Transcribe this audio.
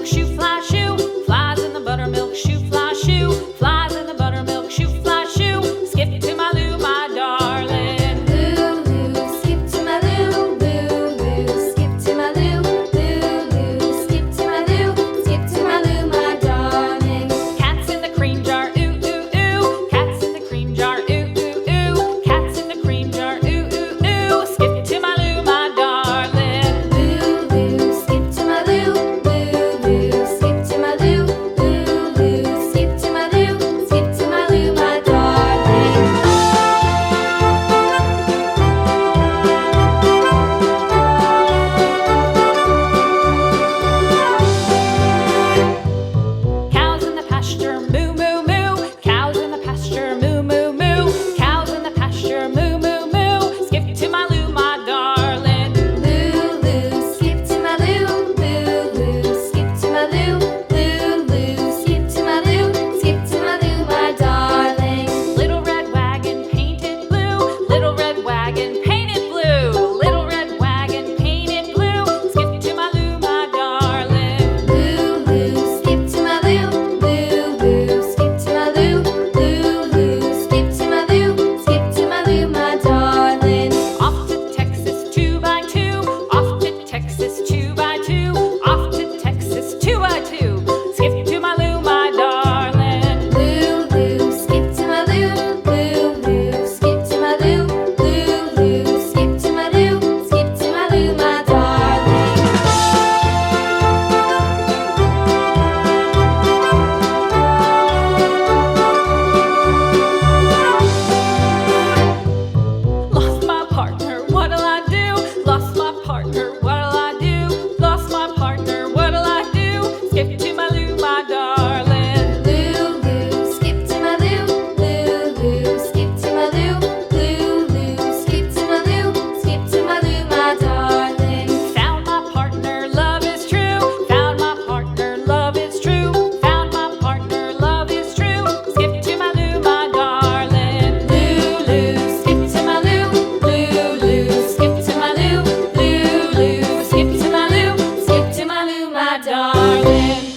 buttermilk shoe, fly shoe. Flies in the buttermilk shoe, fly shoe. Flies in the buttermilk shoe, fly shoe. Skip to my Lou, my darling. Lou, skip to my Lou, Lou, skip to my Lou, Lou, skip to my Lou, skip to my Lou, my darling. Cats in the cream jar, ooh, ooh, ooh. Cats in the cream jar, ooh, ooh, ooh. Cats in the cream jar, ooh, ooh, ooh. Skip to my Lou, my darling. Lou, skip to my Lou, Lou, skip to my Lou, Lou, skip to my Lou, skip to my Lou, my darling. Cows in the pasture, moo, moo, moo. Cows in the pasture, moo, moo, moo. Cows in the pasture, moo, moo, moo. Skip to my Lou, my darling. Lou, skip to my Lou, Lou, skip to my Lou, Lou, skip to my Lou, skip to my Lou, my darling. Little red wagon painted blue. Little red wagon painted blue. Little red wagon painted blue. Skip to my Lou, my darling. Lou, skip to my Lou, Lou, skip to my Lou, Lou, skip to my Lou, skip to my Lou, my darling. Off to Texas 2x2. Off to Texas 2x2. Off to Texas 2x2. Skip to my Lou, my darling. Lou, skip to my Lou, Lou, skip to my Lou, Lou, skip to my Lou, skip to my Lou, my darling. Lost my partner, what'll I do? Lost my partner, what'll I do? Lost my partner, what'll I do? Skip to my Lou, my darling. Lou, skip to my Lou, Lou, skip to my Lou, Lou, skip to my Lou, skip to my Lou, my darling. Found my partner, love is true. Found my partner, love is true. Found my partner, love is true. Skip to my Lou, my darling. Lou, skip to my Lou, Lou, skip to my Lou, Lou, skip to my Lou, skip to my Lou, my darling.